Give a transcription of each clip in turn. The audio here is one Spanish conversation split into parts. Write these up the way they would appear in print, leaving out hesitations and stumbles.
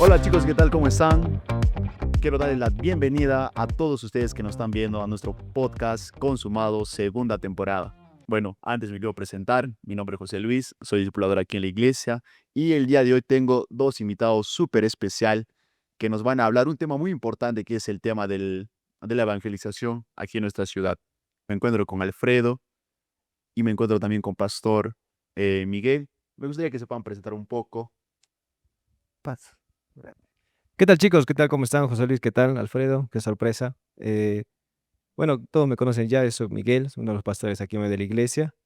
Hola chicos, ¿qué tal? ¿Cómo están? Quiero darles la bienvenida a todos ustedes que nos están viendo a nuestro podcast consumado segunda temporada. Bueno, antes me quiero presentar, mi nombre es José Luis, soy discipulador aquí en la iglesia y el día de hoy tengo dos invitados súper especial que nos van a hablar un tema muy importante que es el tema de la evangelización aquí en nuestra ciudad. Me encuentro con Alfredo y me encuentro también con Pastor Miguel. Me gustaría que se puedan presentar un poco. Paz. ¿Qué tal, chicos? ¿Qué tal? ¿Cómo están? José Luis, ¿qué tal? Alfredo, qué sorpresa. Bueno, todos me conocen ya, soy Miguel, soy uno de los pastores aquí de la iglesia.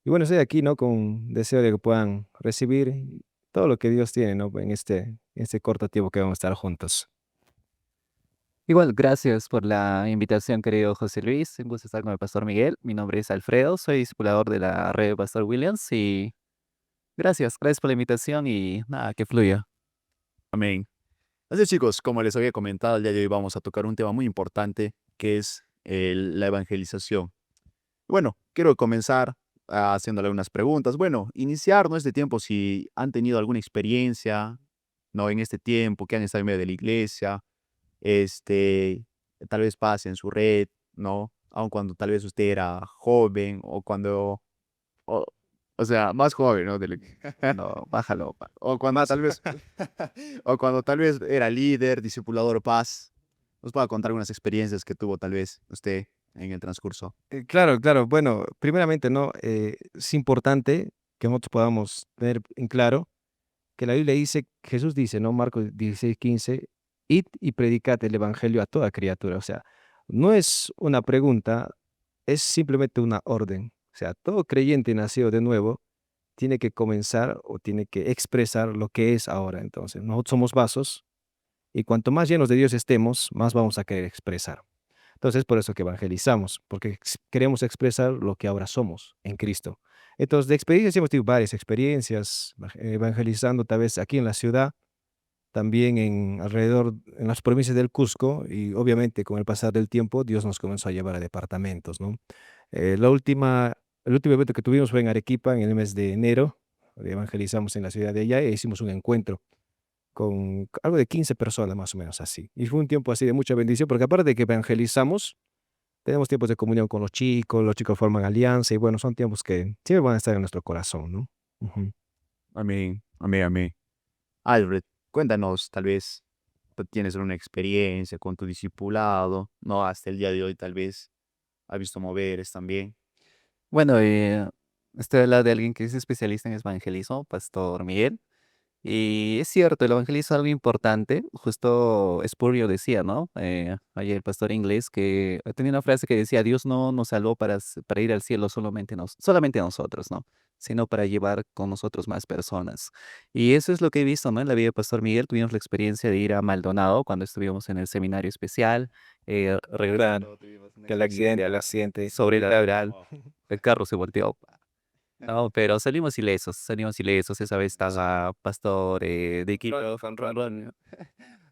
Y bueno, estoy aquí, ¿no? Con deseo de que puedan recibir todo lo que Dios tiene, ¿no? En este corto tiempo que vamos a estar juntos. Igual, gracias por la invitación, querido José Luis. Un gusto estar con el pastor Miguel. Mi nombre es Alfredo, soy discipulador de la red de Pastor Williams y gracias por la invitación y nada, que fluya. Amén. Así es, chicos, como les había comentado, el día de hoy vamos a tocar un tema muy importante que es la evangelización. Bueno, quiero comenzar haciéndole unas preguntas. Bueno, iniciar, ¿no? Este tiempo, si han tenido alguna experiencia, ¿no? En este tiempo, que han estado en medio de la iglesia, este, tal vez pase en su red, ¿no? Aun cuando tal vez usted era joven o cuando, o, o sea, más joven, ¿no? No, bájalo. O cuando Más. tal vez, o cuando tal vez era líder, discipulador paz, nos pueda contar algunas experiencias que tuvo tal vez usted en el transcurso. Claro, claro. Bueno, primeramente, ¿no? Es importante que nosotros podamos tener en claro que la Biblia dice, Jesús dice, ¿no? Marcos 16:15, id y predicad el evangelio a toda criatura. O sea, no es una pregunta, es simplemente una orden. O sea, todo creyente nacido de nuevo tiene que comenzar o tiene que expresar lo que es ahora. Entonces, nosotros somos vasos y cuanto más llenos de Dios estemos, más vamos a querer expresar. Entonces, es por eso que evangelizamos, porque queremos expresar lo que ahora somos en Cristo. Entonces, de experiencias hemos tenido varias experiencias, evangelizando tal vez aquí en la ciudad, también en alrededor, en las provincias del Cusco, y obviamente con el pasar del tiempo, Dios nos comenzó a llevar a departamentos, ¿no? El último evento que tuvimos fue en Arequipa en el mes de enero, evangelizamos en la ciudad de allá e hicimos un encuentro con algo de 15 personas más o menos así. Y fue un tiempo así de mucha bendición, porque aparte de que evangelizamos, tenemos tiempos de comunión con los chicos forman alianza y bueno, son tiempos que siempre van a estar en nuestro corazón, ¿no? Ujú. Amén, amén, amén. Albert, cuéntanos, tal vez tú tienes una experiencia con tu discipulado, ¿no? Hasta el día de hoy tal vez has visto moveres también. Bueno, estoy al lado de alguien que es especialista en evangelismo, Pastor Miguel. Y es cierto, el evangelismo es algo importante. Justo Spurgeon decía, ¿no? Ayer el pastor inglés que tenía una frase que decía, Dios no nos salvó para ir al cielo solamente nosotros, ¿no? Sino para llevar con nosotros más personas. Y eso es lo que he visto, ¿no? En la vida de Pastor Miguel tuvimos la experiencia de ir a Maldonado cuando estuvimos en el seminario especial. Claro, Regresando tuvimos una que experiencia el accidente. sobre la laboral. Wow. El carro se volteó. No, pero salimos ilesos. Esa vez estaba Pastor de equipo,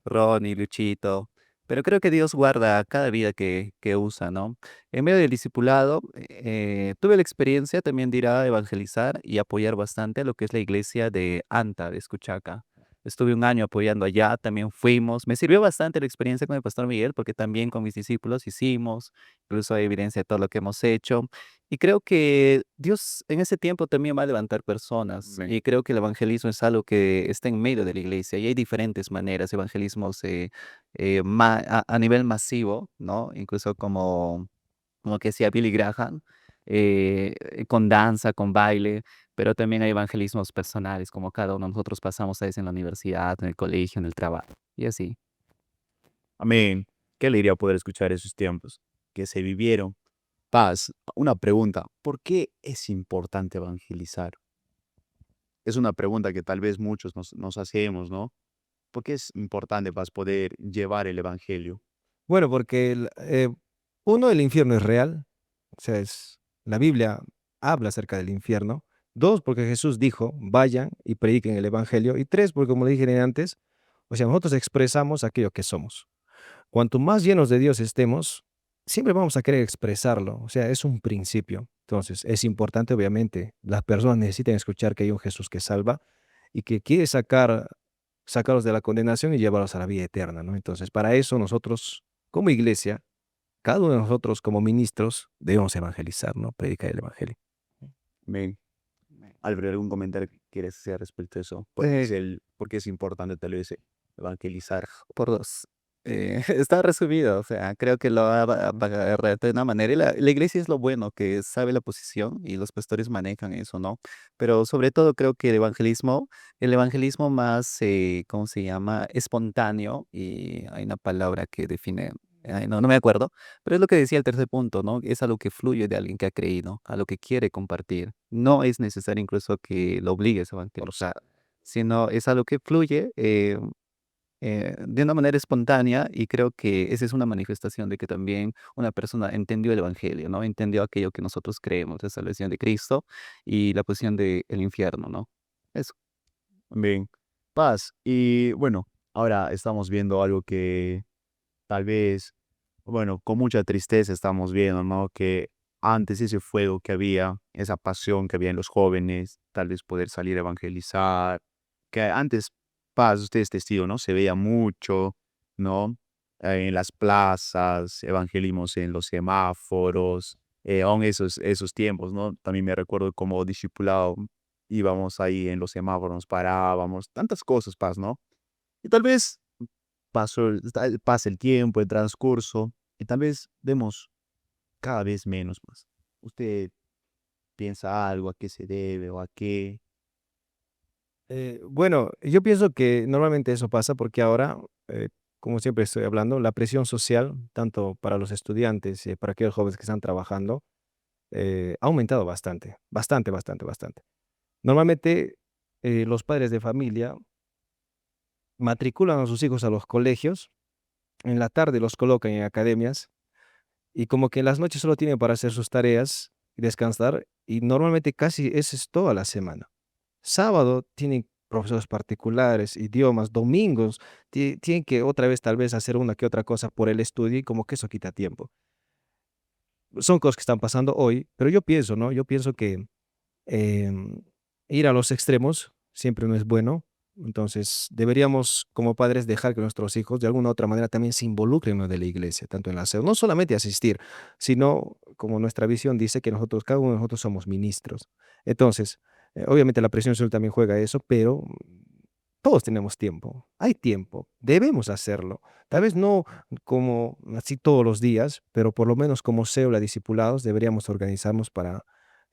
Ron y Luchito. Pero creo que Dios guarda cada vida que usa, ¿no? En medio del discipulado, tuve la experiencia también de ir a evangelizar y apoyar bastante a lo que es la iglesia de Anta, de Escuchaca. Estuve un año apoyando allá, también fuimos. Me sirvió bastante la experiencia con el pastor Miguel, porque también con mis discípulos hicimos, incluso hay evidencia de todo lo que hemos hecho. Y creo que Dios en ese tiempo también va a levantar personas. Amén. Y creo que el evangelismo es algo que está en medio de la iglesia. Y hay diferentes maneras, evangelismos a nivel masivo, ¿no? Incluso como que decía Billy Graham, con danza, con baile, pero también hay evangelismos personales, como cada uno de nosotros pasamos a veces en la universidad, en el colegio, en el trabajo, y así. Amén. Qué alegría poder escuchar esos tiempos que se vivieron. Paz, una pregunta, ¿por qué es importante evangelizar? Es una pregunta que tal vez muchos nos hacemos, ¿no? ¿Por qué es importante, Paz, poder llevar el evangelio? Bueno, porque uno, el infierno es real, o sea, la Biblia habla acerca del infierno. Dos, porque Jesús dijo, vayan y prediquen el evangelio. Y tres, porque como le dije antes, o sea, nosotros expresamos aquello que somos. Cuanto más llenos de Dios estemos, siempre vamos a querer expresarlo. O sea, es un principio. Entonces, es importante, obviamente. Las personas necesitan escuchar que hay un Jesús que salva y que quiere sacar. sacarlos de la condenación y llevarlos a la vida eterna, ¿no? Entonces, para eso nosotros, como iglesia, cada uno de nosotros como ministros debemos evangelizar, ¿no? Predicar el evangelio. Amén. Álvaro, ¿algún comentario que quieres hacer respecto a eso? ¿Por qué es importante tal vez evangelizar? Por dos. Está resumido, o sea, creo que lo ha de una manera. Y la iglesia es lo bueno, que sabe la posición y los pastores manejan eso, ¿no? Pero sobre todo creo que el evangelismo más, ¿cómo se llama? Espontáneo, y hay una palabra que define, ay, no me acuerdo, pero es lo que decía el tercer punto, ¿no? Es algo que fluye de alguien que ha creído, a lo que quiere compartir. No es necesario incluso que lo obligues a evangelizar, sino es algo que fluye. De una manera espontánea, y creo que esa es una manifestación de que también una persona entendió el evangelio, ¿no? Entendió aquello que nosotros creemos, la salvación de Cristo y la posición del infierno, ¿no? Eso. Amén. Paz. Y bueno, ahora estamos viendo algo que tal vez, bueno, con mucha tristeza estamos viendo, ¿no? Que antes ese fuego que había, esa pasión que había en los jóvenes, tal vez poder salir a evangelizar, que antes, Paz, usted es testigo, ¿no? Se veía mucho, ¿no? En las plazas, evangelismos en los semáforos, aún esos tiempos, ¿no? También me recuerdo como discipulado íbamos ahí en los semáforos, nos parábamos, tantas cosas, Paz, ¿no? Y tal vez pasa el tiempo, el transcurso, y tal vez vemos cada vez menos más. ¿Usted piensa algo, a qué se debe o a qué? Bueno, yo pienso que normalmente eso pasa porque ahora, como siempre estoy hablando, la presión social, tanto para los estudiantes y para aquellos jóvenes que están trabajando, ha aumentado bastante, bastante, bastante, bastante. Normalmente, los padres de familia matriculan a sus hijos a los colegios, en la tarde los colocan en academias y como que en las noches solo tienen para hacer sus tareas y descansar, y normalmente casi eso es toda la semana. Sábado tienen profesores particulares, idiomas, domingos tienen que otra vez tal vez hacer una que otra cosa por el estudio y como que eso quita tiempo. Son cosas que están pasando hoy, pero yo pienso, ¿no? Yo pienso que em, ir a los extremos siempre no es bueno. Entonces, deberíamos como padres dejar que nuestros hijos de alguna u otra manera también se involucren en lo de la iglesia, tanto en la sede, no solamente asistir, sino como nuestra visión dice que nosotros, cada uno de nosotros somos ministros. Entonces, obviamente la presión social también juega eso, pero todos tenemos tiempo, hay tiempo, debemos hacerlo. Tal vez no como así todos los días, pero por lo menos como célula discipulados deberíamos organizarnos para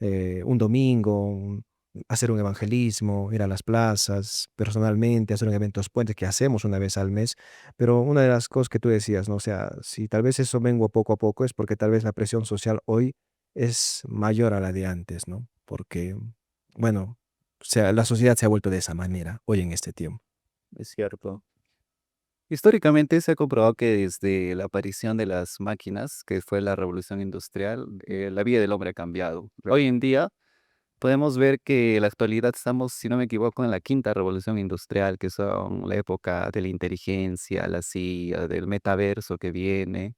un domingo, hacer un evangelismo, ir a las plazas personalmente, hacer un eventos puentes que hacemos una vez al mes. Pero una de las cosas que tú decías, ¿no? O sea, si tal vez eso mengua poco a poco es porque tal vez la presión social hoy es mayor a la de antes, ¿no? Porque, bueno, o sea, la sociedad se ha vuelto de esa manera hoy en este tiempo. Es cierto. Históricamente se ha comprobado que desde la aparición de las máquinas, que fue la revolución industrial, la vida del hombre ha cambiado. Hoy en día podemos ver que en la actualidad estamos, si no me equivoco, en la quinta revolución industrial, que son la época de la inteligencia, la CIA, del metaverso que viene.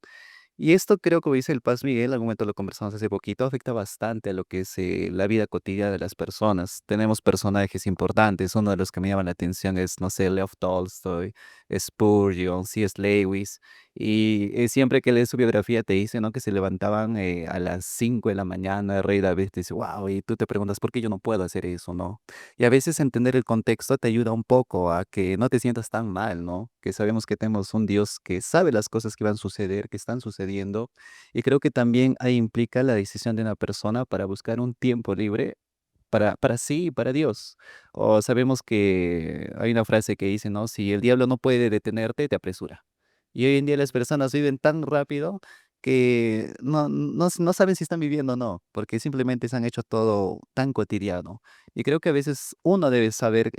Y esto creo, como dice el Paz Miguel, algún momento lo conversamos hace poquito, afecta bastante a lo que es la vida cotidiana de las personas. Tenemos personajes importantes, uno de los que me llama la atención es, no sé, Lev Tolstoy, Spurgeon, C.S. Lewis, y siempre que lees su biografía te dice, ¿no? Que se levantaban a las 5 de la mañana, el rey David te dice, wow, y tú te preguntas, ¿por qué yo no puedo hacer eso, no? Y a veces entender el contexto te ayuda un poco a que no te sientas tan mal, ¿no? Que sabemos que tenemos un Dios que sabe las cosas que van a suceder, que están sucediendo, y creo que también ahí implica la decisión de una persona para buscar un tiempo libre para sí y para Dios. O sabemos que hay una frase que dice, ¿no? Si el diablo no puede detenerte, te apresura. Y hoy en día las personas viven tan rápido que no saben si están viviendo o no, porque simplemente se han hecho todo tan cotidiano. Y creo que a veces uno debe saber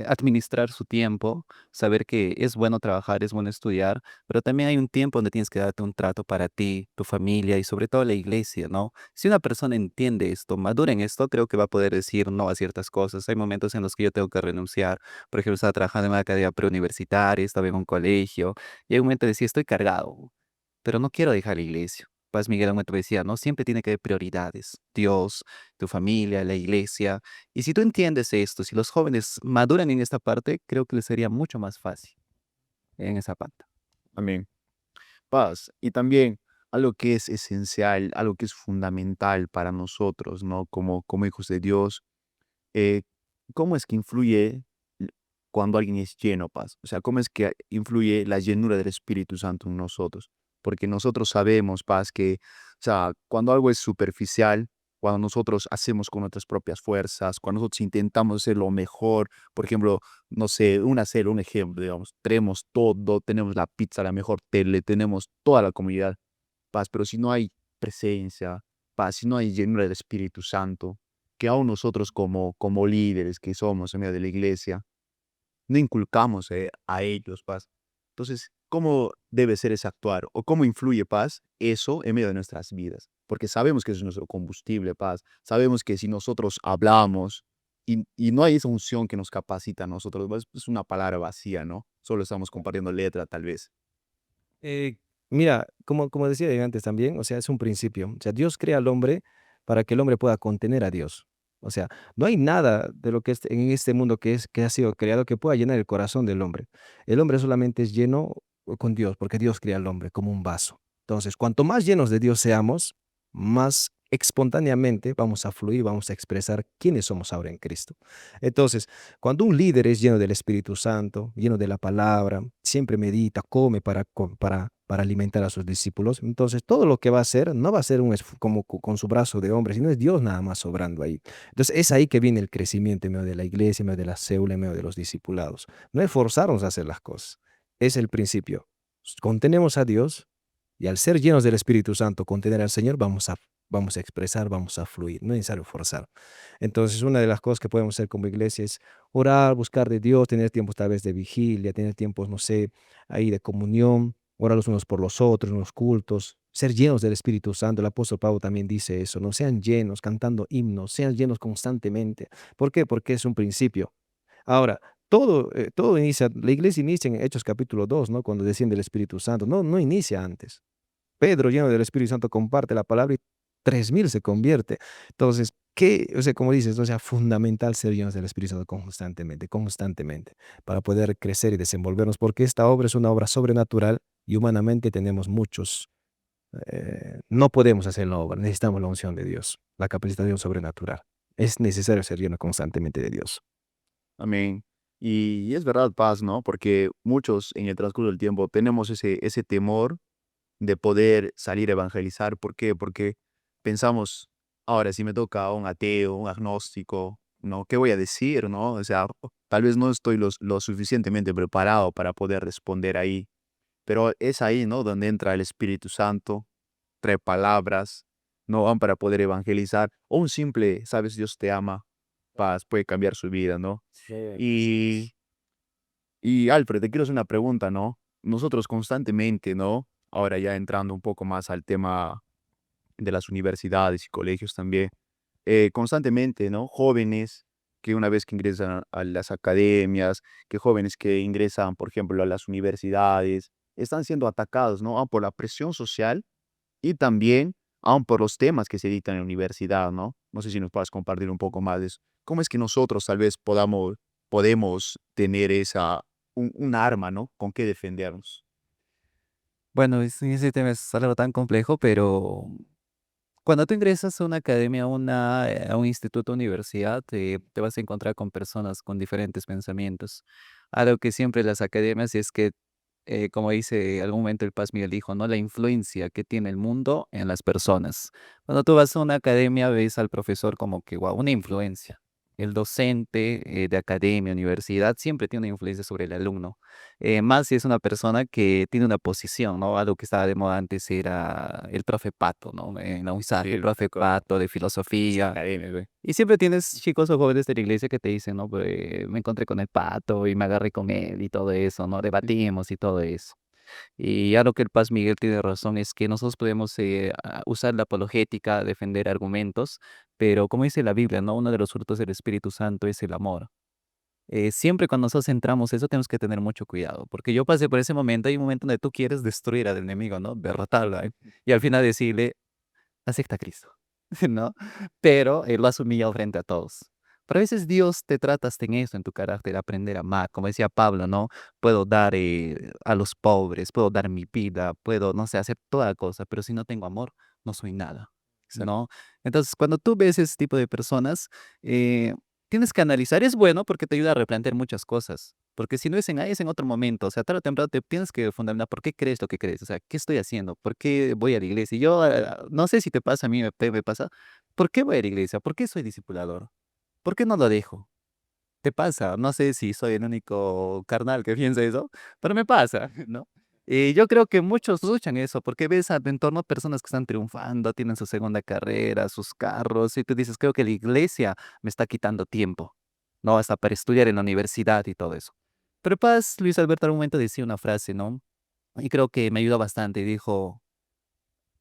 administrar su tiempo, saber que es bueno trabajar, es bueno estudiar, pero también hay un tiempo donde tienes que darte un trato para ti, tu familia y sobre todo la iglesia, ¿no? Si una persona entiende esto, madura en esto, creo que va a poder decir no a ciertas cosas. Hay momentos en los que yo tengo que renunciar. Por ejemplo, estaba trabajando en una academia preuniversitaria, estaba en un colegio, y hay un momento de decir, estoy cargado, pero no quiero dejar la iglesia. Paz Miguel Almuerto decía, ¿no? Siempre tiene que haber prioridades. Dios, tu familia, la iglesia. Y si tú entiendes esto, si los jóvenes maduran en esta parte, creo que les sería mucho más fácil en esa parte. Amén. Paz. Y también algo que es esencial, algo que es fundamental para nosotros, ¿no? Como hijos de Dios, eh, ¿cómo es que influye cuando alguien es lleno, paz? O sea, ¿cómo es que influye la llenura del Espíritu Santo en nosotros? Porque nosotros sabemos, paz, que, o sea, cuando algo es superficial, cuando nosotros hacemos con nuestras propias fuerzas, cuando nosotros intentamos hacer lo mejor, por ejemplo, no sé, un ejemplo, digamos, tenemos todo, tenemos la pizza, la mejor tele, tenemos toda la comunidad, paz, pero si no hay presencia, paz, si no hay llenura del Espíritu Santo, que aún nosotros como líderes que somos en medio de la iglesia, no inculcamos a ellos paz. Entonces, ¿cómo debe ser ese actuar? ¿O cómo influye paz eso en medio de nuestras vidas? Porque sabemos que eso es nuestro combustible, paz. Sabemos que si nosotros hablamos y no hay esa unción que nos capacita a nosotros, pues, es una palabra vacía, ¿no? Solo estamos compartiendo letra, tal vez. Eh, Mira, como decía yo antes también, o sea, es un principio. O sea, Dios crea al hombre para que el hombre pueda contener a Dios. O sea, no hay nada de lo que es en este mundo que ha sido creado que pueda llenar el corazón del hombre. El hombre solamente es lleno con Dios, porque Dios crea al hombre como un vaso. Entonces, cuanto más llenos de Dios seamos, más espontáneamente vamos a fluir, vamos a expresar quiénes somos ahora en Cristo. Entonces, cuando un líder es lleno del Espíritu Santo, lleno de la palabra, siempre medita, come para alimentar a sus discípulos, entonces todo lo que va a hacer no va a ser como con su brazo de hombre, sino es Dios nada más sobrando ahí. Entonces es ahí que viene el crecimiento en medio de la iglesia, en medio de la célula, en medio de los discipulados. No es forzarnos a hacer las cosas, es el principio. Contenemos a Dios y al ser llenos del Espíritu Santo, contener al Señor, vamos a expresar, vamos a fluir, no es necesario forzar. Entonces, una de las cosas que podemos hacer como iglesia es orar, buscar de Dios, tener tiempos tal vez de vigilia, tener tiempos, no sé, ahí de comunión, orar los unos por los otros, en los cultos, ser llenos del Espíritu Santo. El apóstol Pablo también dice eso, no sean llenos cantando himnos, sean llenos constantemente. ¿Por qué? Porque es un principio. Ahora, todo inicia, la iglesia inicia en Hechos capítulo 2, ¿no? Cuando desciende el Espíritu Santo. No inicia antes. Pedro, lleno del Espíritu Santo, comparte la palabra y 3000 se convierte. Entonces, ¿qué? O sea, como dices, o sea, fundamental ser llenos del Espíritu Santo constantemente, para poder crecer y desenvolvernos, porque esta obra es una obra sobrenatural y humanamente tenemos muchos. No podemos hacer la obra, necesitamos la unción de Dios, la capacitación sobrenatural. Es necesario ser lleno constantemente de Dios. Amén. Y es verdad, paz, ¿no? Porque muchos en el transcurso del tiempo tenemos ese temor de poder salir a evangelizar. ¿Por qué? Porque pensamos, ahora si me toca a un ateo, un agnóstico, ¿no? ¿Qué voy a decir, no? O sea, tal vez no estoy lo suficientemente preparado para poder responder ahí, pero es ahí, ¿no? Donde entra el Espíritu Santo, trae palabras, ¿no? Van para poder evangelizar, o un simple, sabes, Dios te ama, paz, puede cambiar su vida, ¿no? Y Alfred, te quiero hacer una pregunta, ¿no? Nosotros constantemente, ¿no? Ahora ya entrando un poco más al tema de las universidades y colegios también, constantemente, ¿no? Jóvenes que una vez que ingresan a las academias, que jóvenes que ingresan, por ejemplo, a las universidades, están siendo atacados, ¿no? Aun por la presión social y también aun por los temas que se dictan en la universidad, ¿no? No sé si nos puedes compartir un poco más de eso. ¿Cómo es que nosotros tal vez podemos tener un arma, ¿no? Con qué defendernos? Bueno, ese tema es algo tan complejo, pero cuando tú ingresas a una academia, a un instituto, universidad, te vas a encontrar con personas con diferentes pensamientos. Algo que siempre las academias es que, como dice algún momento el Paz Miguel dijo, ¿no? La influencia que tiene el mundo en las personas. Cuando tú vas a una academia, ves al profesor como que, wow, una influencia. El docente de academia, universidad, siempre tiene una influencia sobre el alumno. Más si es una persona que tiene una posición, ¿no? Algo que estaba de moda antes era el profe Pato, ¿no? En la UNISAC, el profe Pato de filosofía. Academia, güey. Y siempre tienes chicos o jóvenes de la iglesia que te dicen, ¿no? Pues, me encontré con el Pato y me agarré con él y todo eso, ¿no? Debatimos y todo eso. Y ya lo que el Paz Miguel tiene razón es que nosotros podemos usar la apologética, defender argumentos, pero como dice la Biblia, ¿no? Uno de los frutos del Espíritu Santo es el amor. siempre cuando nosotros entramos eso tenemos que tener mucho cuidado, porque yo pasé por ese momento, hay un momento donde tú quieres destruir al enemigo, ¿no? Derrotarlo, y al final decirle, acepta a Cristo, ¿no? Pero lo has humillado frente a todos. Pero a veces Dios te trata hasta en eso, en tu carácter, aprender a amar. Como decía Pablo, ¿no? Puedo dar a los pobres, puedo dar mi vida, puedo, no sé, hacer toda cosa, pero si no tengo amor, no soy nada, Exacto. ¿no? Entonces, cuando tú ves ese tipo de personas, eh, tienes que analizar. Es bueno porque te ayuda a replantear muchas cosas. Porque si no es en ahí, es en otro momento. O sea, tarde o temprano te tienes que fundamentar por qué crees lo que crees. O sea, ¿qué estoy haciendo? ¿Por qué voy a la iglesia? Y yo no sé si te pasa, a mí me pasa. ¿Por qué voy a la iglesia? ¿Por qué soy discipulador? ¿Por qué no lo dejo? ¿Te pasa? No sé si soy el único carnal que piensa eso, pero me pasa, ¿no? Y yo creo que muchos luchan eso, porque ves a tu entorno personas que están triunfando, tienen su segunda carrera, sus carros, y tú dices, creo que la iglesia me está quitando tiempo, ¿no? Hasta para estudiar en la universidad y todo eso. Pero Paz, Luis Alberto, en un momento decía una frase, ¿no? Y creo que me ayudó bastante. Dijo,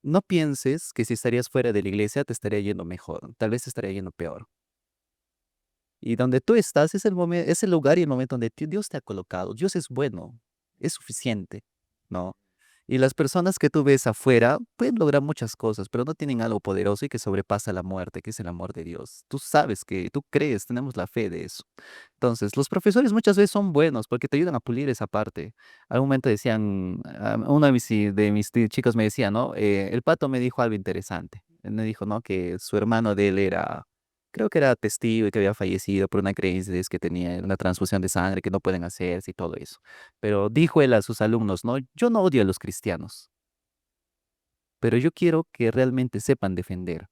no pienses que si estarías fuera de la iglesia te estaría yendo mejor, tal vez te estaría yendo peor. Y donde tú estás es el lugar y el momento donde Dios te ha colocado. Dios es bueno, es suficiente, ¿no? Y las personas que tú ves afuera pueden lograr muchas cosas, pero no tienen algo poderoso y que sobrepasa la muerte, que es el amor de Dios. Tú sabes que tú crees, tenemos la fe de eso. Entonces, los profesores muchas veces son buenos porque te ayudan a pulir esa parte. Al momento decían, uno de mis chicos me decía, ¿no? El pato me dijo algo interesante. Él me dijo, ¿no? Que su hermano de él era, creo que era testigo y que había fallecido por una creencia es que tenía una transfusión de sangre que no pueden hacerse y todo eso. Pero dijo él a sus alumnos, ¿no? Yo no odio a los cristianos, pero yo quiero que realmente sepan defender,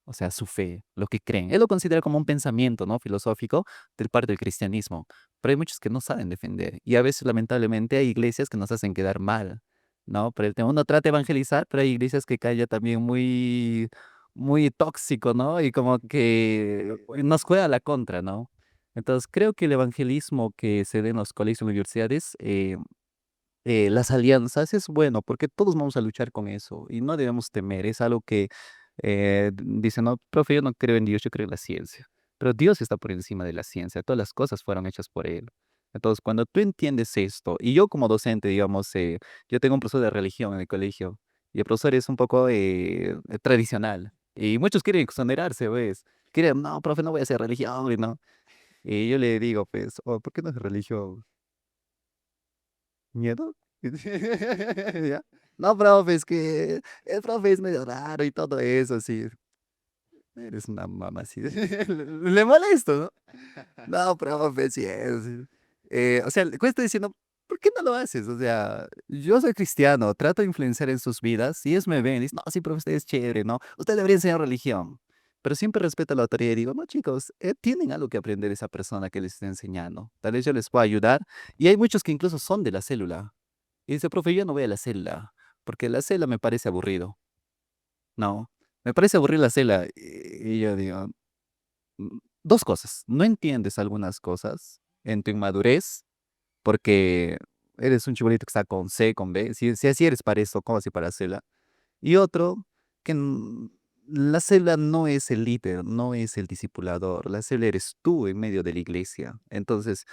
o sea, su fe, lo que creen. Él lo considera como un pensamiento, ¿no? Filosófico del parte del cristianismo, pero hay muchos que no saben defender y a veces, lamentablemente, hay iglesias que nos hacen quedar mal, ¿no? Pero el tema uno trata de evangelizar, pero hay iglesias que caen ya también muy, muy tóxico, ¿no? Y como que nos juega a la contra, ¿no? Entonces, creo que el evangelismo que se da en los colegios y universidades, las alianzas es bueno, porque todos vamos a luchar con eso y no debemos temer. Es algo que dicen, no, profe, yo no creo en Dios, yo creo en la ciencia. Pero Dios está por encima de la ciencia, todas las cosas fueron hechas por Él. Entonces, cuando tú entiendes esto, y yo como docente, digamos, yo tengo un profesor de religión en el colegio, y el profesor es un poco tradicional, y muchos quieren exonerarse, ¿ves? Quieren, no, profe, no voy a hacer religión, y no. Y yo le digo, pues, oh, ¿por qué no es religión? ¿Miedo? ¿Ya? No, profe, es que el profe es medio raro y todo eso, sí. Eres una mamá, sí. Le molesto, ¿no? No, profe, sí es. O sea, le cuesta diciendo, ¿por qué no lo haces? O sea, yo soy cristiano, trato de influenciar en sus vidas y ellos me ven y dicen, no, sí, profe, usted es chévere, ¿no? Usted debería enseñar religión. Pero siempre respeto la autoridad y digo, no, chicos, tienen algo que aprender esa persona que les está enseñando. Tal vez yo les pueda ayudar. Y hay muchos que incluso son de la célula. Y dice, profe, yo no voy a la celda, porque la celda me parece aburrido. No, me parece aburrir la celda. Y yo digo, dos cosas. No entiendes algunas cosas en tu inmadurez, porque eres un chibolito que está con C, con B. Si así eres para eso, ¿cómo así para celda? Y otro, que la célula no es el líder, no es el discipulador, la célula eres tú en medio de la iglesia. Entonces,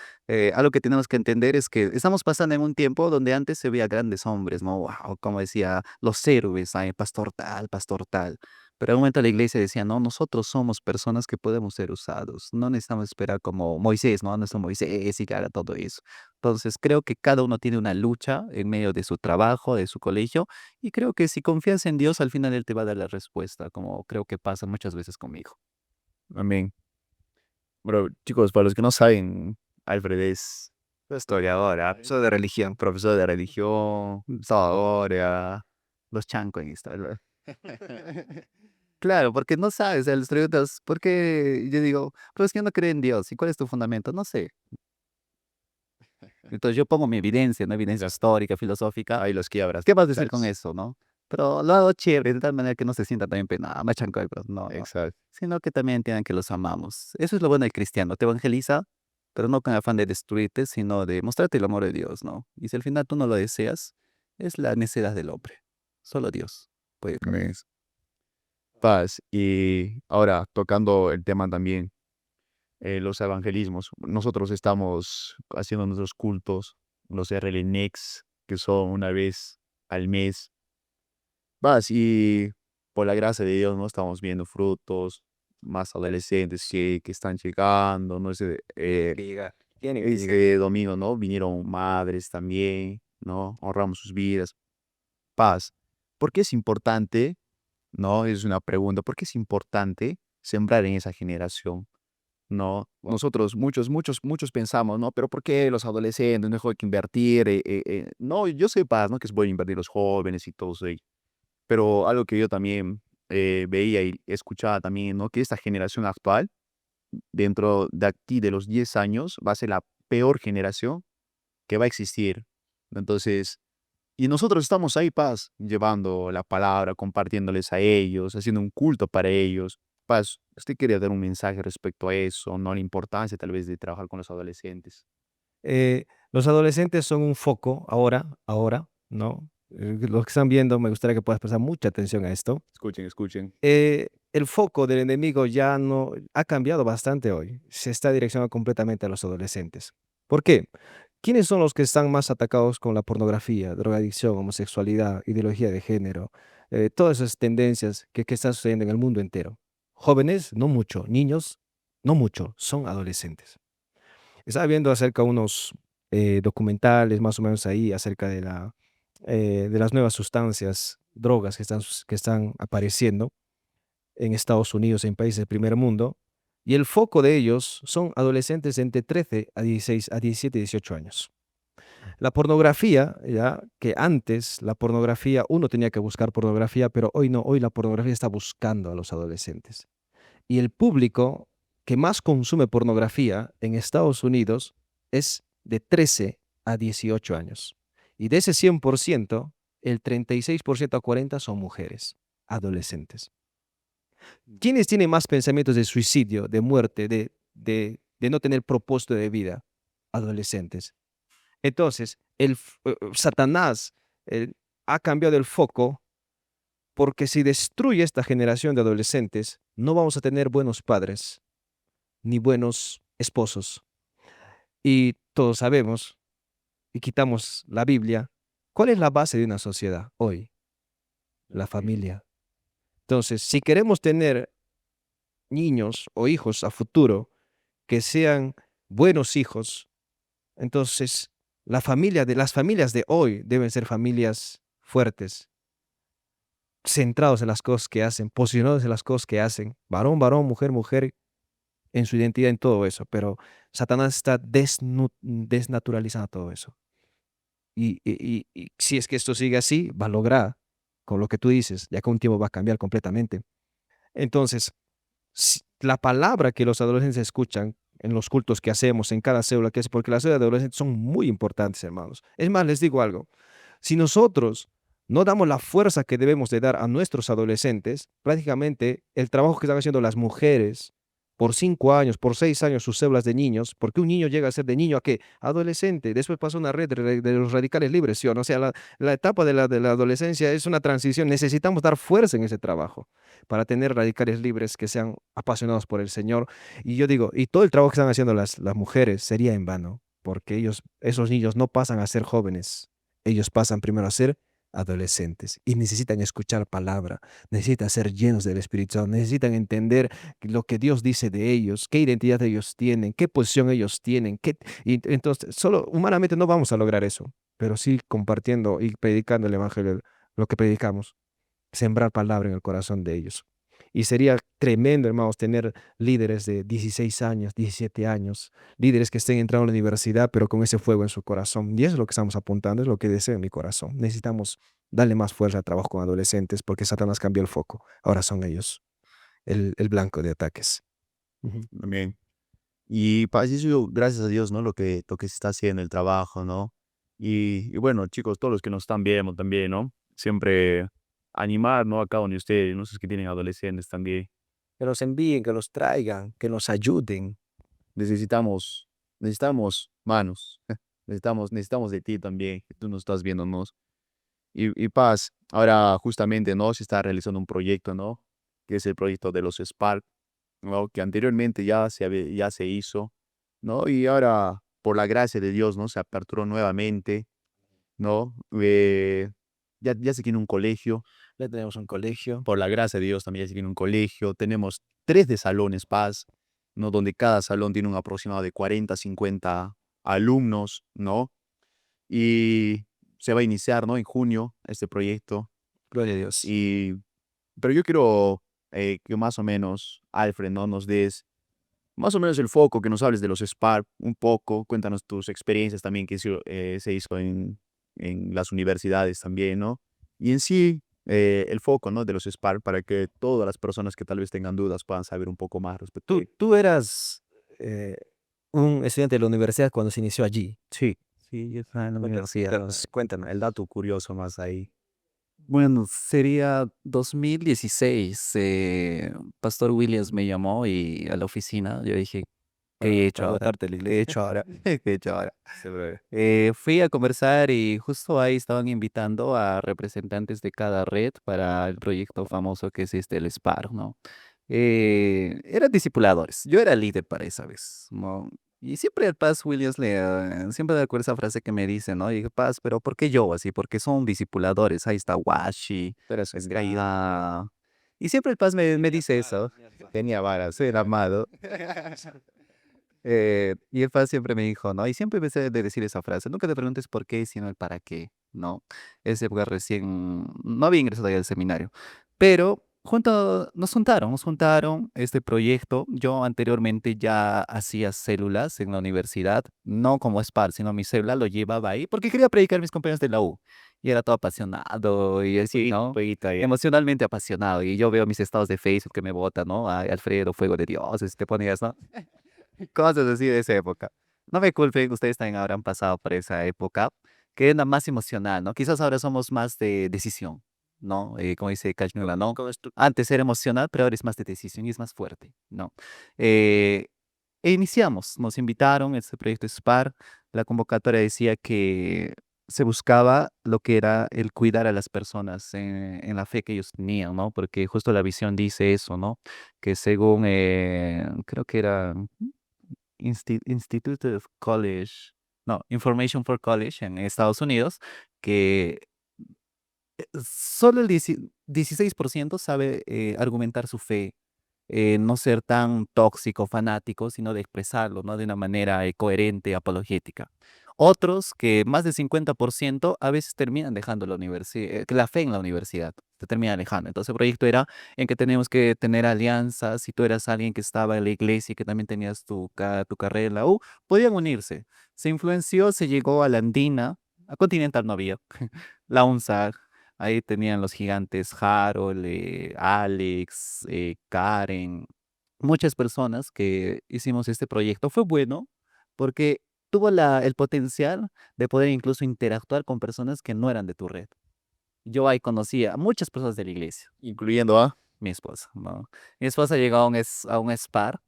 algo que tenemos que entender es que estamos pasando en un tiempo donde antes se veía grandes hombres, ¿no? Wow, como decía, los héroes, ay, pastor tal, pastor tal. Pero en un momento la iglesia decía, no, nosotros somos personas que podemos ser usados. No necesitamos esperar como Moisés, ¿no? Nuestro Moisés y que haga todo eso. Entonces, creo que cada uno tiene una lucha en medio de su trabajo, de su colegio, y creo que si confías en Dios, al final Él te va a dar la respuesta, como creo que pasa muchas veces conmigo. Amén. Bueno, chicos, para los que no saben, Alfred es historiador, Eso de religión. profesor de religión, salvador, los chancos en esto, ¿verdad? Claro, porque no sabes, los preguntas, ¿por qué? Yo digo, pero es que yo no creo en Dios. ¿Y cuál es tu fundamento? No sé. Entonces yo pongo mi evidencia, ¿no? Evidencia histórica, filosófica. Ahí los quiebras. ¿Qué vas a decir con Claro. eso, no? Pero lo hago chévere, de tal manera que no se sienta también pena, machanco, pues, no, no. Exacto. Sino que también entiendan que los amamos. Eso es lo bueno del cristiano, te evangeliza, pero no con afán de destruirte, sino de mostrarte el amor de Dios, ¿no? Y si al final tú no lo deseas, es la necedad del hombre. Solo Dios puede cambiar. Amén. Paz. Y ahora, tocando el tema también, los evangelismos. Nosotros estamos haciendo nuestros cultos, los RLNex, que son una vez al mes. Vas, y por la gracia de Dios, ¿no? Estamos viendo frutos, más adolescentes que están llegando, no sé, este domingo, ¿no? Vinieron madres también, ¿no? Honramos sus vidas. Paz. ¿Por qué es importante? ¿No? Es una pregunta. ¿Por qué es importante sembrar en esa generación? ¿No? Nosotros, muchos pensamos, ¿no? Pero ¿por qué los adolescentes? No hay que invertir. No, yo sé, paz, ¿no? Que es bueno invertir los jóvenes y todo eso. Pero algo que yo también veía y escuchaba también, ¿no? Que esta generación actual, dentro de aquí de los 10 años, va a ser la peor generación que va a existir. Entonces, y nosotros estamos ahí, paz, llevando la palabra, compartiéndoles a ellos, haciendo un culto para ellos. Paz, usted quería dar un mensaje respecto a eso, no a la importancia tal vez de trabajar con los adolescentes. Los adolescentes son un foco ahora, ¿no? Los que están viendo, me gustaría que puedas prestar mucha atención a esto. Escuchen, escuchen. El foco del enemigo ya no ha cambiado bastante hoy. Se está direccionando completamente a los adolescentes. ¿Por qué? ¿Quiénes son los que están más atacados con la pornografía, drogadicción, homosexualidad, ideología de género? Todas esas tendencias que están sucediendo en el mundo entero. Jóvenes, no mucho. Niños, no mucho. Son adolescentes. Estaba viendo acerca de unos documentales más o menos ahí acerca de las nuevas sustancias, drogas que están apareciendo en Estados Unidos, en países del primer mundo, y el foco de ellos son adolescentes de entre 13 a 16, a 17 y 18 años. La pornografía, ya que antes la pornografía, uno tenía que buscar pornografía, pero hoy no, hoy la pornografía está buscando a los adolescentes. Y el público que más consume pornografía en Estados Unidos es de 13 a 18 años. Y de ese 100%, el 36% a 40 son mujeres, adolescentes. ¿Quiénes tienen más pensamientos de suicidio, de muerte, de no tener propósito de vida? Adolescentes. Entonces, Satanás ha cambiado el foco porque si destruye esta generación de adolescentes, no vamos a tener buenos padres ni buenos esposos. Y todos sabemos, y quitamos la Biblia, ¿cuál es la base de una sociedad hoy? La familia. Entonces, si queremos tener niños o hijos a futuro que sean buenos hijos, entonces las familias de hoy deben ser familias fuertes, centrados en las cosas que hacen, posicionados en las cosas que hacen, varón, varón, mujer, mujer, en su identidad, en todo eso, pero Satanás está desnaturalizando todo eso. Y si es que esto sigue así, va a lograr, con lo que tú dices, ya que un tiempo va a cambiar completamente. Entonces, la palabra que los adolescentes escuchan en los cultos que hacemos, en cada célula que es, porque las células de adolescentes son muy importantes, hermanos. Es más, les digo algo, si nosotros no damos la fuerza que debemos de dar a nuestros adolescentes, prácticamente el trabajo que están haciendo las mujeres por 5 años, por 6 años, sus células de niños, porque un niño llega a ser de niño a qué? Adolescente, después pasa una red de los radicales libres, ¿sí o no? O sea, la etapa de la adolescencia es una transición, necesitamos dar fuerza en ese trabajo para tener radicales libres que sean apasionados por el Señor. Y yo digo, y todo el trabajo que están haciendo las mujeres sería en vano, porque esos niños no pasan a ser jóvenes, ellos pasan primero a ser adolescentes y necesitan escuchar palabra, necesitan ser llenos del Espíritu Santo, necesitan entender lo que Dios dice de ellos, qué identidad ellos tienen, qué posición ellos tienen. Y entonces, solo humanamente no vamos a lograr eso, pero sí compartiendo y predicando el Evangelio, lo que predicamos, sembrar palabra en el corazón de ellos. Y sería tremendo, hermanos, tener líderes de 16 años, 17 años, líderes que estén entrando a la universidad, pero con ese fuego en su corazón. Y eso es lo que estamos apuntando, es lo que deseo en mi corazón. Necesitamos darle más fuerza al trabajo con adolescentes porque Satanás cambió el foco. Ahora son ellos el blanco de ataques. Ujú. También. Y para eso, gracias a Dios, ¿no? Lo que se está haciendo, el trabajo, ¿no? Y bueno, chicos, todos los que nos están viendo también, ¿no? Siempre animar, ¿no? A cada uno de ustedes, no sé, que tienen adolescentes también. Que los envíen, que los traigan, que nos ayuden. Necesitamos manos. Necesitamos de ti también, que tú nos estás viéndonos. Y paz, ahora justamente, ¿no? Se está realizando un proyecto, ¿no? Que es el proyecto de los Spark. ¿no? Que anteriormente ya se hizo, ¿no? Y ahora, por la gracia de Dios, ¿no? Se aperturó nuevamente, ¿no? Ya se tiene un colegio, Ya tenemos un colegio. por la gracia de Dios también ya se tiene un colegio. Tenemos 3 de salones paz, ¿no? Donde cada salón tiene un aproximado de 40, 50 alumnos, ¿no? Y se va a iniciar, ¿no? En junio este proyecto. Gloria a Dios. Y, pero yo quiero que más o menos, Alfred, ¿no? Nos des más o menos el foco, que nos hables de los Spark un poco. Cuéntanos tus experiencias también que se hizo en las universidades también, ¿no? Y en sí, el foco, ¿no? De los Spark para que todas las personas que tal vez tengan dudas puedan saber un poco más respecto a Tú, ello. tú eras un estudiante de la universidad cuando se inició allí. Sí, sí, yo estaba en la universidad. Cuéntame. El dato curioso más ahí. Bueno, sería 2016. Pastor Williams me llamó y a la oficina. Yo dije, ¿qué he hecho Para ahora? votarte la ¿Qué he hecho ahora? ¿Qué he hecho ahora? iglesia. Fui a conversar y justo ahí estaban invitando a representantes de cada red para el proyecto famoso que es el SPAR, ¿no? Eran discipuladores. Yo era líder para esa vez, ¿no? Y siempre al Paz Williams siempre me acuerdo esa frase que me dice, ¿no? Y dije, Paz, pero ¿por qué yo así? Porque son discipuladores. Ahí está Washi, Tú eras un está... Y siempre el Paz me dice eso. Tenía varas, soy el amado. Y el Paz siempre me dijo, ¿no? Y siempre me de decir esa frase. Nunca te preguntes por qué, sino el para qué, ¿no? Ese época recién, no había ingresado ahí al seminario. Pero nos juntaron este proyecto. Yo anteriormente ya hacía células en la universidad, no como SPAR, sino mi célula lo llevaba ahí porque quería predicar a mis compañeros de la U. Y era todo apasionado y así, ¿no? Emocionalmente apasionado. Y yo veo mis estados de Facebook que me botan, ¿no? Ay, Alfredo, fuego de Dios, te ponías, ¿no? Cosas así de esa época. No me culpen, ustedes también habrán pasado por esa época, que era más emocional, ¿no? Quizás ahora somos más de decisión, ¿no? Como dice Cañula, ¿no? ¿Cómo es tu- Antes era emocional, pero ahora es más de decisión y es más fuerte, ¿no? Eh, e iniciamos, nos invitaron, este proyecto SPAR, la convocatoria decía que se buscaba lo que era el cuidar a las personas en la fe que ellos tenían, ¿no? Porque justo la visión dice eso, ¿no? Que según, creo que era Institute of College, no, Information for College en Estados Unidos, que solo el 16% sabe argumentar su fe, no ser tan tóxico, fanático, sino de expresarlo, ¿no? De una manera coherente, apologética. Otros, que más del 50% a veces terminan dejando la universidad, la fe en la universidad, se termina alejando. Entonces el proyecto era en que teníamos que tener alianzas. Si tú eras alguien que estaba en la iglesia y que también tenías tu carrera en la U, podían unirse. Se influenció, se llegó a la Andina, a Continental no había, la UNSAG. Ahí tenían los gigantes Harold, Alex, Karen, muchas personas que hicimos este proyecto. Fue bueno porque tuvo el potencial de poder incluso interactuar con personas que no eran de tu red. Yo ahí conocí a muchas personas de la iglesia, Incluyendo a... mi esposa, ¿no? Mi esposa llegó a un SPAR.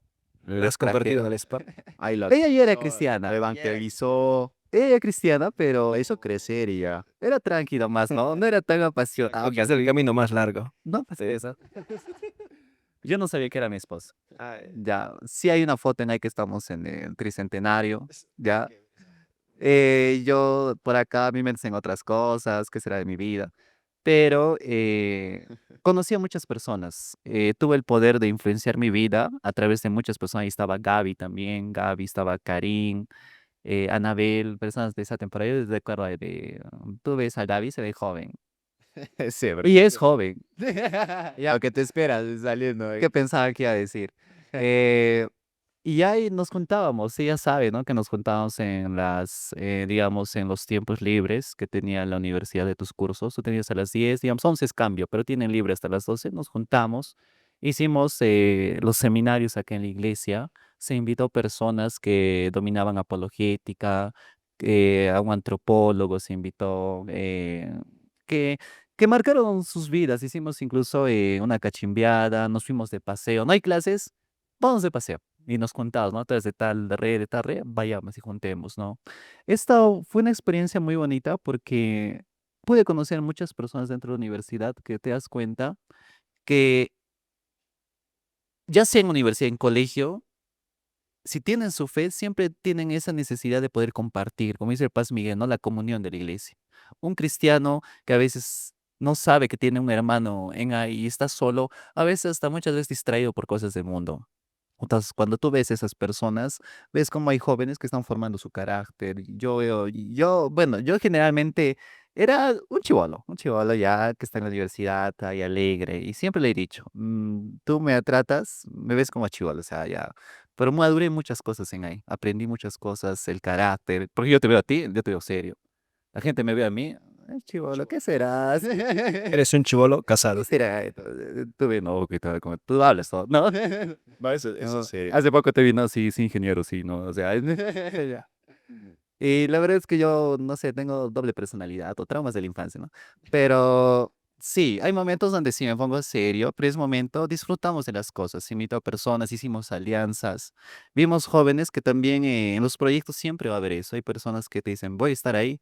¿Le has convertido en el spa? Ahí la Ella ya era no, cristiana. evangelizó, Ella era cristiana, pero la hizo crecer y ya. era tranquila más, ¿no? No era tan apasionada. Que hacer el camino más largo. No, pues eso. Yo no sabía que era mi esposa. Ah, Ya, sí hay una foto en ahí que estamos en el tricentenario, ya. Yo por acá, mi mente en otras cosas, qué será de mi vida. Pero conocí a muchas personas. Tuve el poder de influenciar mi vida a través de muchas personas. Ahí estaba Gaby también, Gaby, estaba Karim, Anabel, personas de esa temporada. Yo recuerdo tú ves a Gaby, se ve joven. Sí, bro. Y es joven. Lo que te esperas saliendo ahí. ¿Qué pensaba que iba a decir? Eh, y ahí nos juntábamos, ella sabe, ¿no? Que nos juntábamos digamos, en los tiempos libres que tenía la universidad de tus cursos. Tú tenías a las 10, digamos, 11 es cambio, pero tienen libre hasta las 12. Nos juntamos, hicimos los seminarios acá en la iglesia. Se invitó personas que dominaban apologética, a un antropólogo se invitó, que que marcaron sus vidas. Hicimos incluso una cachimbiada, nos fuimos de paseo. No hay clases, vamos de paseo. Y nos contamos, ¿no? Entonces, de tal red, vayamos y juntemos, ¿no? Esta fue una experiencia muy bonita porque pude conocer muchas personas dentro de la universidad que te das cuenta que ya sea en universidad, en colegio, si tienen su fe, siempre tienen esa necesidad de poder compartir, como dice el Paz Miguel, ¿no? La comunión de la iglesia. Un cristiano que a veces no sabe que tiene un hermano en ahí y está solo, a veces hasta muchas veces distraído por cosas del mundo. Entonces, cuando tú ves esas personas, ves cómo hay jóvenes que están formando su carácter. Bueno, yo generalmente era un chivolo ya que está en la universidad, ahí alegre, y siempre le he dicho, tú me tratas, me ves como chivolo, o sea, ya, pero maduré muchas cosas en ahí, aprendí muchas cosas, el carácter, porque yo te veo a ti, yo te veo serio. La gente me ve a mí, chivolo, ¿qué serás? Eres un chivolo ¿Qué casado. será esto? Tú ves, no, que tal, como tú hablas todo, ¿no? No, eso No, es serio. hace poco te vi, no, sí, sí, ingeniero, sí, ¿no? O sea, ya. Y la verdad es que yo, no sé, tengo doble personalidad o traumas de la infancia, ¿no? Pero sí, hay momentos donde sí me pongo serio, pero es momento, disfrutamos de las cosas, invito a personas, hicimos alianzas, vimos jóvenes que también en los proyectos siempre va a haber eso, hay personas que te dicen, voy a estar ahí,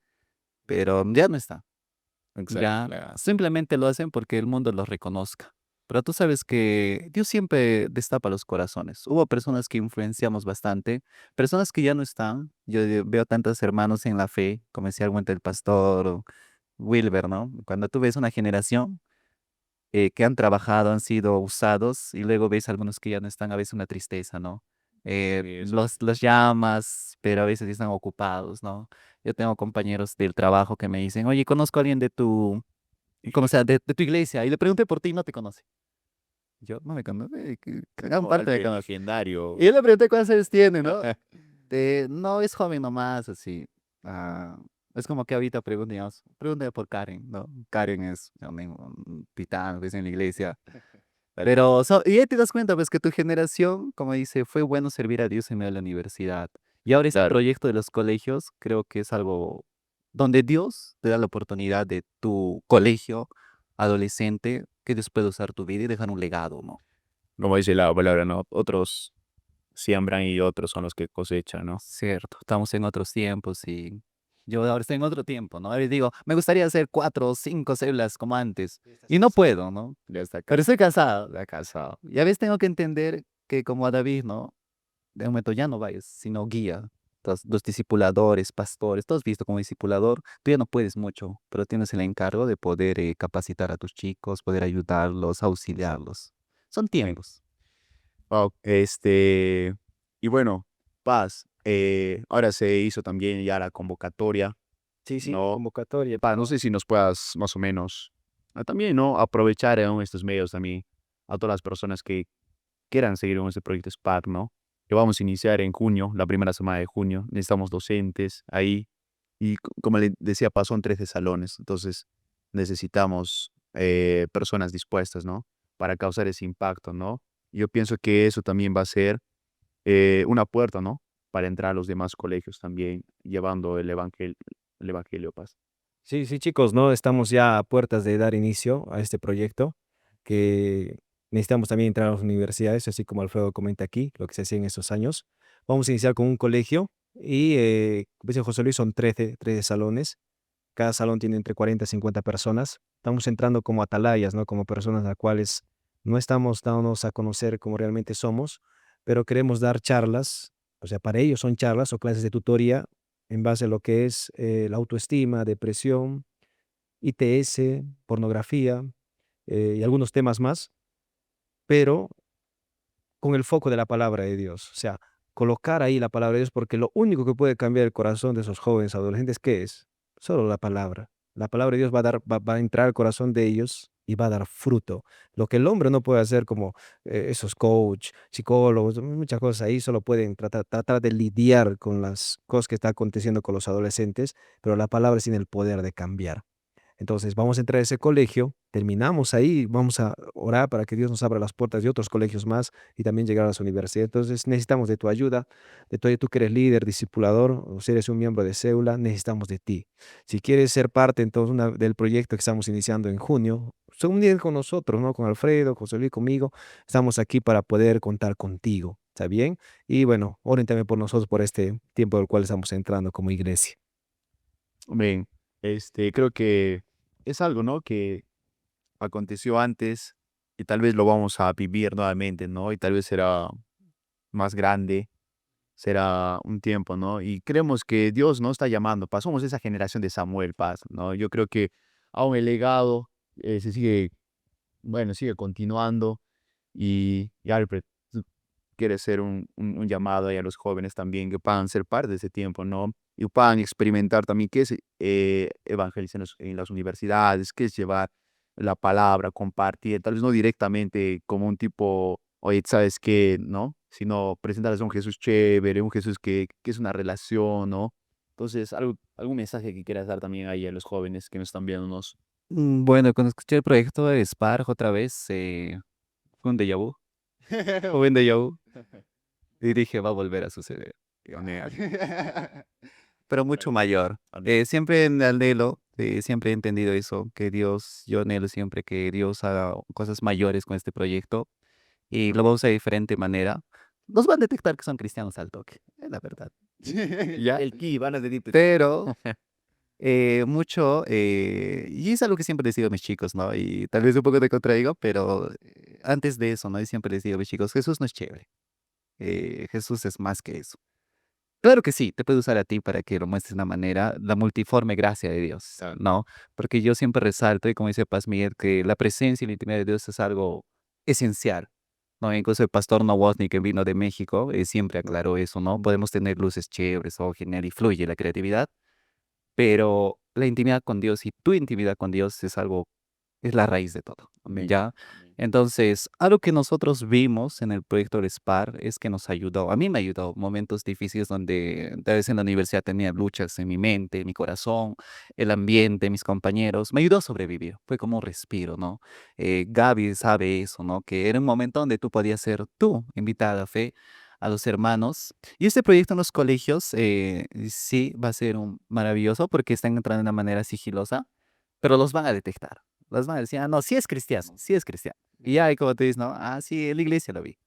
pero ya no está. Exacto. Ya, simplemente lo hacen porque el mundo los reconozca. Pero tú sabes que Dios siempre destapa los corazones. Hubo personas que influenciamos bastante, personas que ya no están. Yo veo tantos hermanos en la fe, como decía algo entre el pastor o Wilber, ¿no? Cuando tú ves una generación que han trabajado, han sido usados, y luego ves algunos que ya no están, a veces una tristeza, ¿no? Sí, eso. Los llamas, pero a veces están ocupados, ¿no? Yo tengo compañeros del trabajo que me dicen, oye, conozco a alguien de tu, como sea, de tu iglesia, y le pregunté por ti y no te conoce. Yo, no me conoce, gran Como parte me alguien conoce. legendario. Y yo le pregunté cuántos años tiene, ¿no? No, es joven nomás, así. Ah, es como que ahorita preguntamos, pregúntame por Karen, ¿no? Karen es un titán, que es en la iglesia. Pero, y ahí te das cuenta, pues, que tu generación, como dice, fue bueno servir a Dios en medio de la universidad. Y ahora este Claro. proyecto de los colegios, creo que es algo donde Dios te da la oportunidad de tu colegio adolescente, que Dios puede usar tu vida y dejar un legado, ¿no? Como dice la palabra, ¿no? Otros siembran y otros son los que cosechan, ¿no? Cierto, estamos en otros tiempos y yo ahora estoy en otro tiempo, ¿no? Ahora digo, me gustaría hacer 4 o 5 células como antes y no puedo, ¿no? Ya está Pero acá. estoy cansado, ya cansado. Y a veces tengo que entender que como a David, ¿no? De momento ya no vayas, sino guía. Los discipuladores, pastores, tú has visto como discipulador, tú ya no puedes mucho, pero tienes el encargo de poder capacitar a tus chicos, poder ayudarlos, auxiliarlos. Son Bien. tiempos. Wow, y bueno, Paz, ahora se hizo también ya la convocatoria, Sí, sí, ¿no? convocatoria. Paz, no sé si nos puedas más o menos también, ¿no? Aprovechar estos medios también a todas las personas que quieran seguir con este proyecto SPAC, ¿no? Que vamos a iniciar en junio, la primera semana de junio. Necesitamos docentes ahí. Y como le decía, Paz, son 13 salones. Entonces necesitamos personas dispuestas, ¿no? Para causar ese impacto, ¿no? Yo pienso que eso también va a ser una puerta, ¿no? Para entrar a los demás colegios también, llevando el evangelio, Paz. Sí, sí, chicos, ¿no? Estamos ya a puertas de dar inicio a este proyecto, que necesitamos también entrar a las universidades, así como Alfredo comenta aquí, lo que se hacía en estos años. Vamos a iniciar con un colegio y, como dice José Luis, son 13 salones. Cada salón tiene entre 40 y 50 personas. Estamos entrando como atalayas, ¿no? Como personas a las cuales no estamos dándonos a conocer como realmente somos, pero queremos dar charlas, o sea, para ellos son charlas o clases de tutoría en base a lo que es la autoestima, depresión, ITS, pornografía y algunos temas más, pero con el foco de la palabra de Dios. O sea, colocar ahí la palabra de Dios, porque lo único que puede cambiar el corazón de esos jóvenes adolescentes, ¿qué es? Solo la palabra. La palabra de Dios va a entrar al corazón de ellos y va a dar fruto. Lo que el hombre no puede hacer, como esos coach, psicólogos, muchas cosas ahí, solo pueden tratar de lidiar con las cosas que está aconteciendo con los adolescentes, pero la palabra tiene el poder de cambiar. Entonces, vamos a entrar a ese colegio, terminamos ahí, vamos a orar para que Dios nos abra las puertas de otros colegios más y también llegar a las universidades. Entonces, necesitamos de tu ayuda, tú que eres líder, discipulador, o si eres un miembro de célula, necesitamos de ti. Si quieres ser parte entonces del proyecto que estamos iniciando en junio, unir con nosotros, ¿no? Con Alfredo, José Luis, conmigo, estamos aquí para poder contar contigo, ¿está bien? Y bueno, oren también por nosotros por este tiempo del cual estamos entrando como iglesia. Bien, creo que es algo, ¿no? Que aconteció antes. y tal vez lo vamos a vivir nuevamente, ¿no? Y tal vez será más grande, será un tiempo, ¿no? Y creemos que Dios nos está llamando, Paz. Somos esa generación de Samuel, Paz, ¿no? Yo creo que aún el legado se sigue, bueno, sigue continuando y Alfred, tú quieres ser un llamado ahí a los jóvenes también que puedan ser parte de ese tiempo, ¿no? Y puedan experimentar también qué es evangelizar en las universidades, qué es llevar la palabra, compartir, tal vez no directamente como un tipo, oye, ¿sabes qué? ¿No? Sino presentarles a un Jesús chévere, un Jesús que es una relación, ¿no? Entonces, algún mensaje que quieras dar también ahí a los jóvenes que nos están viéndonos. Bueno, cuando escuché el proyecto de Spark otra vez, fue un déjà vu. Fue un déjà vu. Y dije, va a volver a suceder. Digo, "Nea". Pero mucho mayor. Siempre en anhelo, siempre he entendido eso, que Dios, yo anhelo siempre que Dios haga cosas mayores con este proyecto y lo vamos a hacer de diferente manera. Nos van a detectar que son cristianos al toque, es la verdad. Ya, el ki, van a decir, Pero mucho, y es algo que siempre les digo a mis chicos, ¿no? Y tal vez un poco te contradigo, pero antes de eso, ¿no? Y siempre les digo a mis chicos, Jesús no es chévere, Jesús es más que eso. Claro que sí, te puede usar a ti para que lo muestres de una manera, la multiforme gracia de Dios, Claro. ¿no? Porque yo siempre resalto, y como dice Paz Miguel, que la presencia y la intimidad de Dios es algo esencial, ¿no? Incluso el pastor Nowotny, que vino de México, siempre aclaró eso, ¿no? Podemos tener luces chéveres, o genial, y fluye la creatividad, pero la intimidad con Dios y tu intimidad con Dios es algo, es la raíz de todo, Amén. ¿ya? Amén. Entonces, algo que nosotros vimos en el proyecto del SPAR es que nos ayudó, a mí me ayudó, momentos difíciles donde tal vez en la universidad tenía luchas en mi mente, en mi corazón, el ambiente, mis compañeros, me ayudó a sobrevivir, fue como un respiro, ¿no? Gaby sabe eso, ¿no? Que era un momento donde tú podías ser tú, invitada a la fe, a los hermanos. Y este proyecto en los colegios sí va a ser un maravilloso porque están entrando de una manera sigilosa, pero los van a detectar. Los van a decir, ah, no, sí es cristiano, sí es cristiano. Y ahí como te dices, no, ah, sí, en la iglesia lo vi.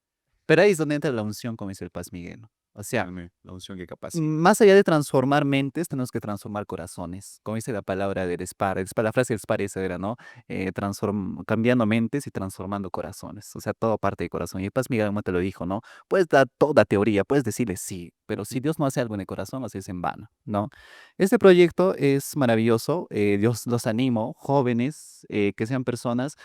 Pero ahí es donde entra la unción, como dice el Paz Miguel, ¿no? O sea, Amén. La unción que capacita. más allá de transformar mentes, tenemos que transformar corazones. Como dice la palabra del SPAR, la frase del SPAR esa era, ¿no? Cambiando mentes y transformando corazones. O sea, todo parte del corazón. Y Paz Miguel como te lo dijo, ¿no? Puedes dar toda teoría, puedes decirle sí, pero si Dios no hace algo en el corazón, lo haces en vano, ¿no? Este proyecto es maravilloso. Dios los animo, jóvenes, que sean personas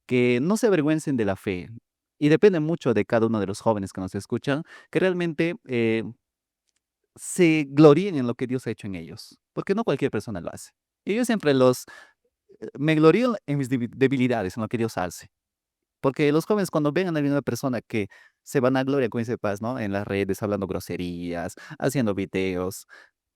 que no se avergüencen de la fe. Y depende mucho de cada uno de los jóvenes que nos escuchan, que realmente se gloríen en lo que Dios ha hecho en ellos, porque no cualquier persona lo hace. Y yo siempre me glorío en mis debilidades, en lo que Dios hace. Porque los jóvenes cuando ven a una persona que se van a gloria, como dice Paz, ¿no? En las redes, hablando groserías, haciendo videos,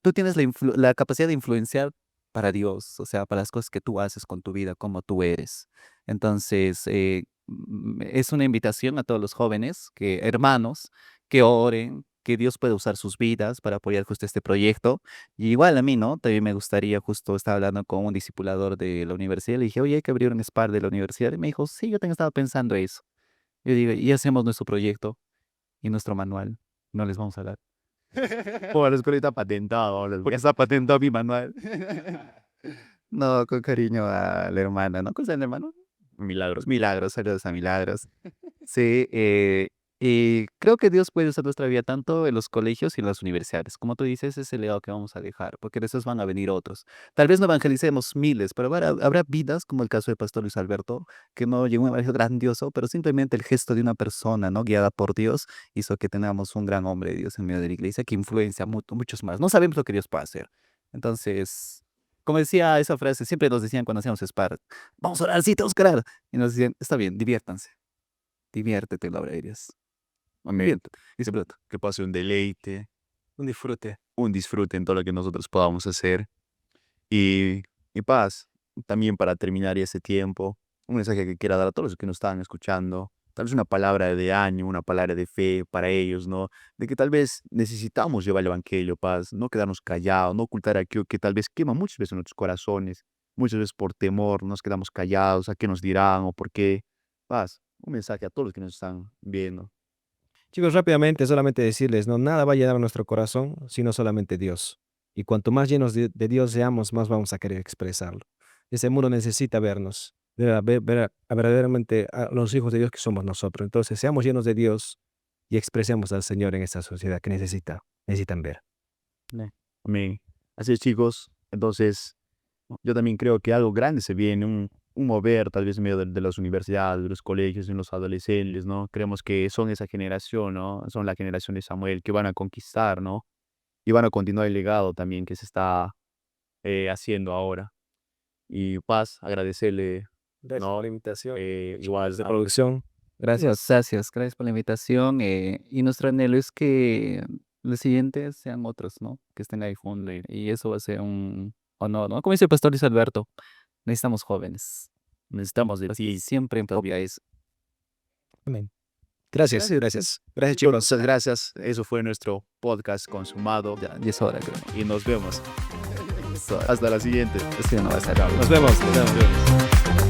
tú tienes la capacidad de influenciar para Dios, o sea, para las cosas que tú haces con tu vida, como tú eres. Entonces, es una invitación a todos los jóvenes, hermanos, que oren, que Dios pueda usar sus vidas para apoyar justo este proyecto. Y igual a mí, ¿no? También me gustaría, justo estaba hablando con un discipulador de la universidad, le dije, oye, hay que abrir un SPAR de la universidad. Y me dijo, sí, yo también estaba pensando eso. Yo digo, y hacemos nuestro proyecto y nuestro manual, no les vamos a dar. Bueno, la escuela está patentado ahora. Porque está patentado mi manual. No, con cariño a la hermana, ¿no? ¿Cómo se llama el hermano? Milagros. Milagros, saludos a Milagros. Sí, y creo que Dios puede usar nuestra vida tanto en los colegios y en las universidades. Como tú dices, es el legado que vamos a dejar, porque de esos van a venir otros. Tal vez no evangelicemos miles, pero habrá vidas, como el caso del pastor Luis Alberto, que no llegó a un evangelio grandioso, pero simplemente el gesto de una persona, ¿no? Guiada por Dios, hizo que tengamos un gran hombre de Dios en medio de la iglesia que influencia a muchos más. No sabemos lo que Dios puede hacer. Entonces, como decía esa frase, siempre nos decían cuando hacíamos Spark, vamos a orar, sí, tenemos que orar. Y nos decían, está bien, diviértanse. Diviértete en la obra de Dios. Amén. Diviértete, dice Plato. Que pase un deleite, Un disfrute. un disfrute en todo lo que nosotros podamos hacer. Y paz, también para terminar ese tiempo, un mensaje que quiera dar a todos los que nos están escuchando, tal vez una palabra de ánimo, una palabra de fe para ellos, ¿no? De que tal vez necesitamos llevar el evangelio, paz, no quedarnos callados, no ocultar aquello que tal vez quema muchas veces en nuestros corazones, muchas veces por temor nos quedamos callados, a qué nos dirán o por qué. Paz, un mensaje a todos los que nos están viendo. Chicos, rápidamente, solamente decirles, no, nada va a llenar nuestro corazón, sino solamente Dios. Y cuanto más llenos de Dios seamos, más vamos a querer expresarlo. Ese mundo necesita vernos verdaderamente a los hijos de Dios que somos nosotros. Entonces, seamos llenos de Dios y expresemos al Señor en esta sociedad que necesitan ver. Amén. Así es, chicos. Entonces, yo también creo que algo grande se viene, un mover tal vez en medio de las universidades, de los colegios, en los adolescentes, ¿no? Creemos que son esa generación, ¿no? Son la generación de Samuel que van a conquistar, ¿no? Y van a continuar el legado también que se está haciendo ahora. Y Paz, agradecerle, Gracias ¿no? por la invitación. Igual De producción. Gracias. Gracias por la invitación. Y nuestro anhelo es que los siguientes sean otros, ¿no? Que estén ahí juntos. Y eso va a ser un honor, ¿no? Como dice el pastor Luis Alberto, necesitamos jóvenes. Necesitamos de ti. Siempre en propia eso. Amén. Gracias. Gracias. Gracias, chicos. muchas gracias. Eso fue nuestro podcast consumado. Ya es hora, creo. Y nos vemos. Es hora. Hasta la siguiente. Es que no va a estar. Nos vemos.